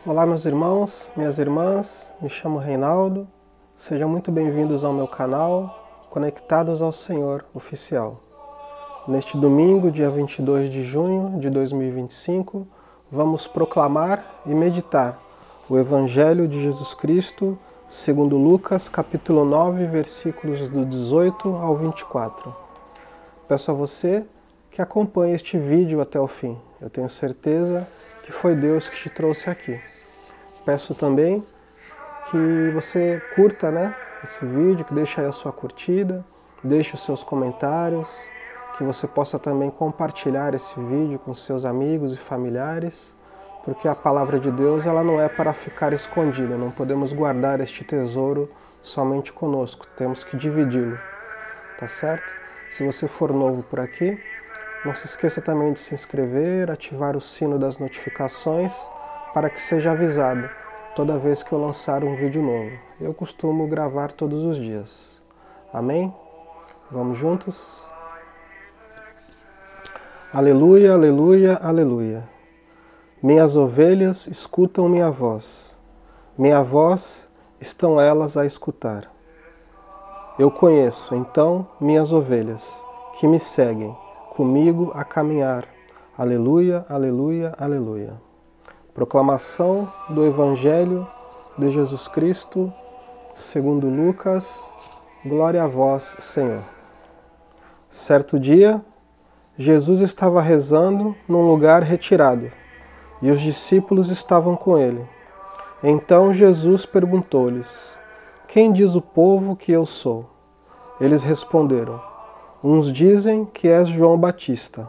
Olá, meus irmãos, minhas irmãs, me chamo Reinaldo, sejam muito bem-vindos ao meu canal Conectados ao Senhor Oficial. Neste domingo, dia 22 de junho de 2025, vamos proclamar e meditar o Evangelho de Jesus Cristo segundo Lucas, capítulo 9, versículos do 18 ao 24. Peço a você que acompanhe este vídeo até o fim. Eu tenho certeza que foi Deus que te trouxe aqui. Peço também que você curta esse vídeo, que deixe aí a sua curtida, deixe os seus comentários, que você possa também compartilhar esse vídeo com seus amigos e familiares, porque a palavra de Deus ela não é para ficar escondida, não podemos guardar este tesouro somente conosco, temos que dividi-lo, tá certo? Se você for novo por aqui, não se esqueça também de se inscrever, ativar o sino das notificações para que seja avisado toda vez que eu lançar um vídeo novo. Eu costumo gravar todos os dias. Amém? Vamos juntos? Aleluia, aleluia, aleluia. Minhas ovelhas escutam minha voz. Minha voz estão elas a escutar. Eu conheço, então, minhas ovelhas, que me seguem, comigo a caminhar. Aleluia, aleluia, aleluia. Proclamação do Evangelho de Jesus Cristo, segundo Lucas. Glória a vós, Senhor. Certo dia, Jesus estava rezando num lugar retirado, e os discípulos estavam com ele. Então Jesus perguntou-lhes: Quem diz o povo que eu sou? Eles responderam: Uns dizem que és João Batista,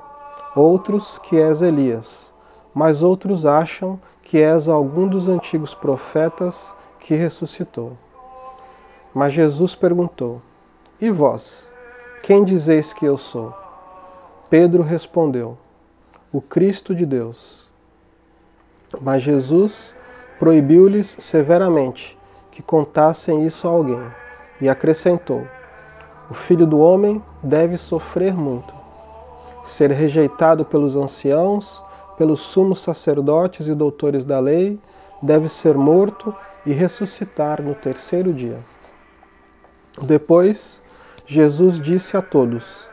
outros que és Elias, mas outros acham que és algum dos antigos profetas que ressuscitou. Mas Jesus perguntou: E vós, quem dizeis que eu sou? Pedro respondeu: O Cristo de Deus. Mas Jesus proibiu-lhes severamente que contassem isso a alguém, e acrescentou: O Filho do Homem deve sofrer muito, ser rejeitado pelos anciãos, pelos sumos sacerdotes e doutores da lei, deve ser morto e ressuscitar no terceiro dia. Depois, Jesus disse a todos: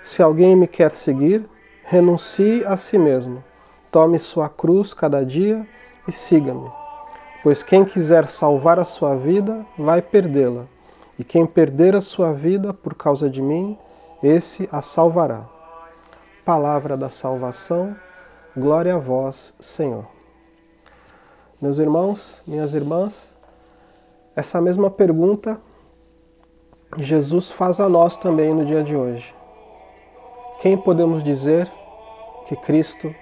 Se alguém me quer seguir, renuncie a si mesmo, tome sua cruz cada dia e siga-me. Pois quem quiser salvar a sua vida, vai perdê-la, e quem perder a sua vida por causa de mim, esse a salvará. Palavra da salvação, glória a vós, Senhor. Meus irmãos, minhas irmãs, essa mesma pergunta Jesus faz a nós também no dia de hoje. Quem podemos dizer que Cristo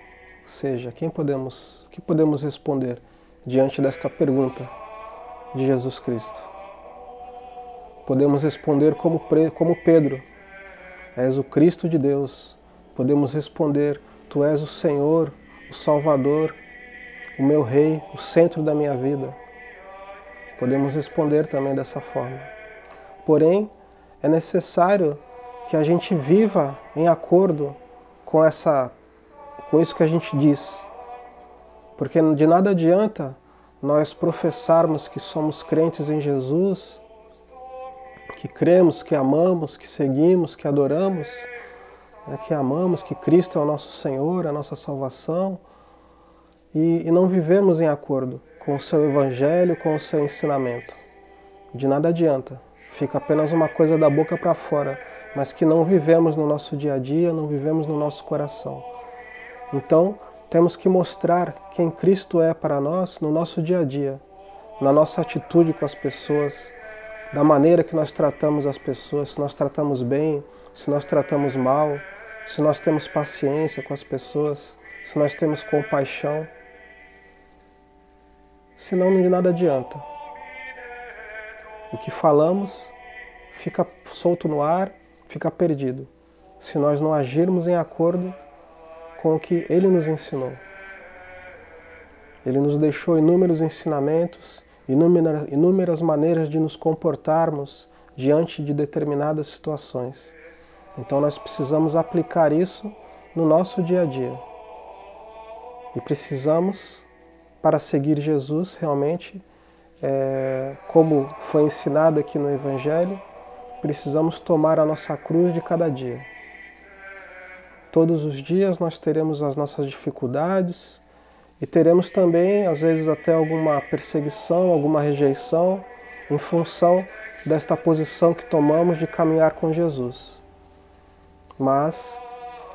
seja? O que podemos responder diante desta pergunta de Jesus Cristo? Podemos responder como Pedro: És o Cristo de Deus. Podemos responder: Tu és o Senhor, o Salvador, o meu Rei, o centro da minha vida. Podemos responder também dessa forma. Porém, é necessário que a gente viva em acordo com isso que a gente diz. Porque de nada adianta nós professarmos que somos crentes em Jesus, que cremos, que amamos, que seguimos, que adoramos, que amamos, que Cristo é o nosso Senhor, a nossa salvação, e não vivemos em acordo com o seu Evangelho, com o seu ensinamento. De nada adianta, fica apenas uma coisa da boca para fora, mas que não vivemos no nosso dia a dia, não vivemos no nosso coração. Então, temos que mostrar quem Cristo é para nós no nosso dia a dia, na nossa atitude com as pessoas, da maneira que nós tratamos as pessoas, se nós tratamos bem, se nós tratamos mal, se nós temos paciência com as pessoas, se nós temos compaixão. Senão, de nada adianta. O que falamos fica solto no ar, fica perdido, se nós não agirmos em acordo com o que Ele nos ensinou. Ele nos deixou inúmeros ensinamentos, inúmeras maneiras de nos comportarmos diante de determinadas situações. Então nós precisamos aplicar isso no nosso dia a dia. E precisamos para seguir Jesus realmente, como foi ensinado aqui no Evangelho, precisamos tomar a nossa cruz de cada dia. Todos os dias nós teremos as nossas dificuldades e teremos também, às vezes, até alguma perseguição, alguma rejeição, em função desta posição que tomamos de caminhar com Jesus. Mas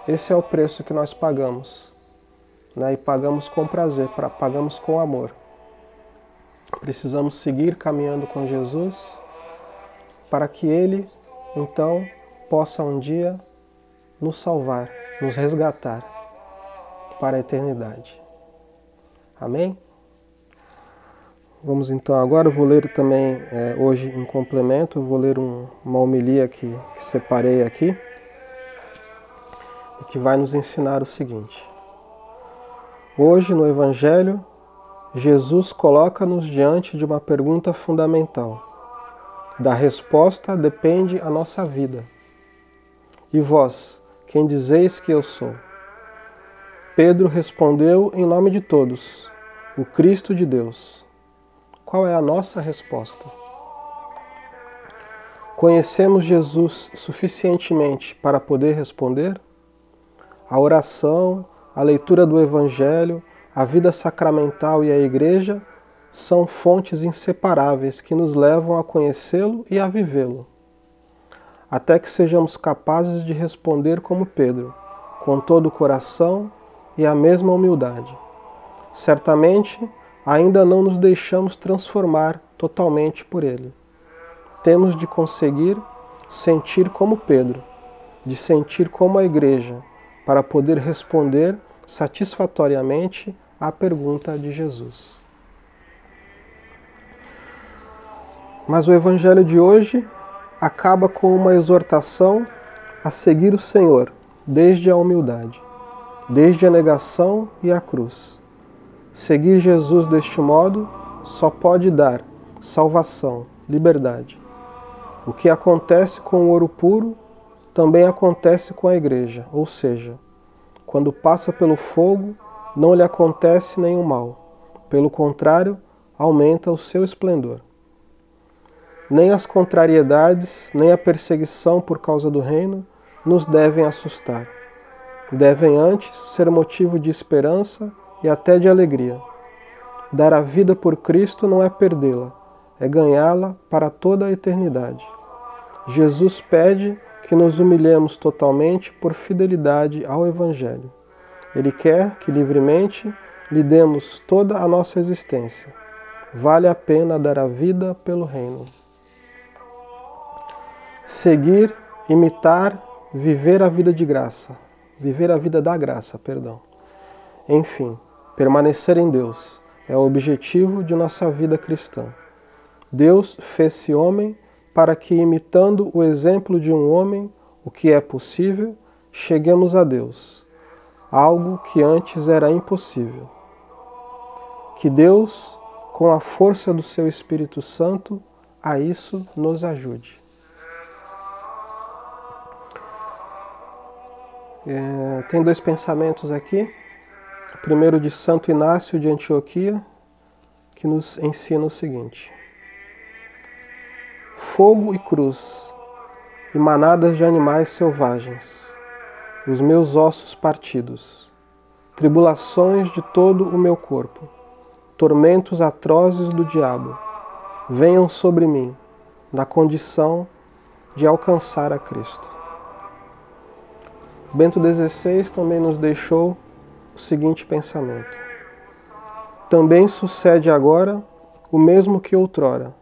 esse é o preço que nós pagamos, né? E pagamos com prazer, pagamos com amor. Precisamos seguir caminhando com Jesus para que Ele, então, possa um dia nos salvar, nos resgatar para a eternidade. Amém? Vamos então agora, eu vou ler também, hoje em complemento, eu vou ler uma homilia que separei aqui, e que vai nos ensinar o seguinte. Hoje no Evangelho, Jesus coloca-nos diante de uma pergunta fundamental. Da resposta depende a nossa vida. E vós, quem dizeis que eu sou? Pedro respondeu em nome de todos, o Cristo de Deus. Qual é a nossa resposta? Conhecemos Jesus suficientemente para poder responder? A oração, a leitura do Evangelho, a vida sacramental e a Igreja são fontes inseparáveis que nos levam a conhecê-lo e a vivê-lo, até que sejamos capazes de responder como Pedro, com todo o coração e a mesma humildade. Certamente, ainda não nos deixamos transformar totalmente por ele. Temos de conseguir sentir como Pedro, de sentir como a Igreja, para poder responder satisfatoriamente à pergunta de Jesus. Mas o Evangelho de hoje acaba com uma exortação a seguir o Senhor, desde a humildade, desde a negação e a cruz. Seguir Jesus deste modo só pode dar salvação, liberdade. O que acontece com o ouro puro também acontece com a Igreja, ou seja, quando passa pelo fogo, não lhe acontece nenhum mal. Pelo contrário, aumenta o seu esplendor. Nem as contrariedades, nem a perseguição por causa do reino nos devem assustar. Devem antes ser motivo de esperança e até de alegria. Dar a vida por Cristo não é perdê-la, é ganhá-la para toda a eternidade. Jesus pede que nos humilhemos totalmente por fidelidade ao Evangelho. Ele quer que livremente lhe demos toda a nossa existência. Vale a pena dar a vida pelo reino. Seguir, imitar, viver a vida de graça. Viver a vida da graça, perdão. Enfim, permanecer em Deus é o objetivo de nossa vida cristã. Deus fez-se homem para que, imitando o exemplo de um homem, o que é possível, cheguemos a Deus, algo que antes era impossível. Que Deus, com a força do seu Espírito Santo, a isso nos ajude. Tem dois pensamentos aqui. O primeiro de Santo Inácio de Antioquia, que nos ensina o seguinte. Fogo e cruz, e manadas de animais selvagens, os meus ossos partidos, tribulações de todo o meu corpo, tormentos atrozes do diabo, venham sobre mim, na condição de alcançar a Cristo. Bento XVI também nos deixou o seguinte pensamento. Também sucede agora o mesmo que outrora.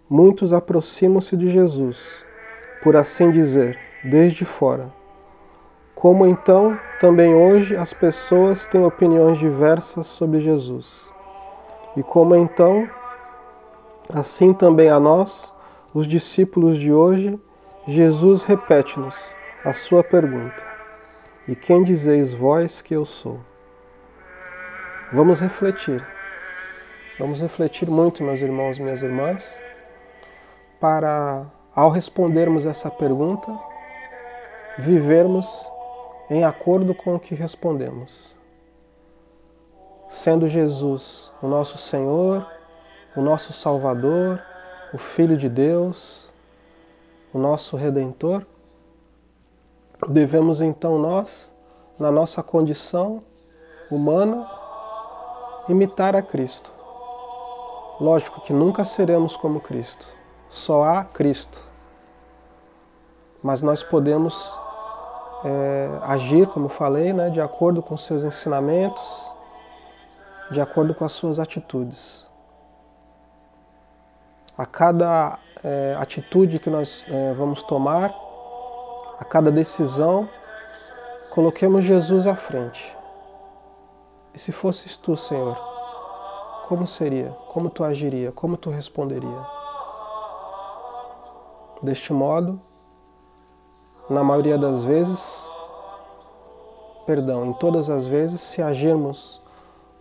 Muitos aproximam-se de Jesus, por assim dizer, desde fora. Como então, também hoje as pessoas têm opiniões diversas sobre Jesus. E como então, assim também a nós, os discípulos de hoje, Jesus repete-nos a sua pergunta. E quem dizeis vós que eu sou? Vamos refletir. Vamos refletir muito, meus irmãos e minhas irmãs, para, ao respondermos essa pergunta, vivermos em acordo com o que respondemos. sendo Jesus o nosso Senhor, o nosso Salvador, o Filho de Deus, o nosso Redentor, devemos então nós, na nossa condição humana, imitar a Cristo. Lógico que nunca seremos como Cristo, só há Cristo. Mas nós podemos agir, como eu falei, né, de acordo com seus ensinamentos, de acordo com as suas atitudes. A cada atitude que nós vamos tomar, a cada decisão, coloquemos Jesus à frente. E se fosses tu, Senhor, como seria? Como tu agiria? Como tu responderia? Deste modo, na maioria das vezes, em todas as vezes, se agirmos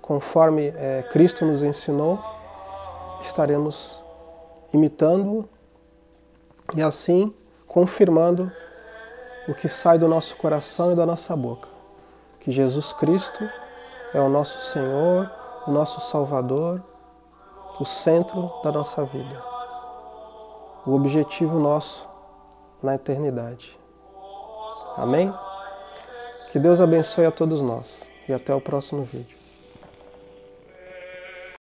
conforme Cristo nos ensinou, estaremos imitando-o e assim confirmando o que sai do nosso coração e da nossa boca. Que Jesus Cristo é o nosso Senhor, o nosso Salvador, o centro da nossa vida, o objetivo nosso na eternidade. Amém? Que Deus abençoe a todos nós e até o próximo vídeo.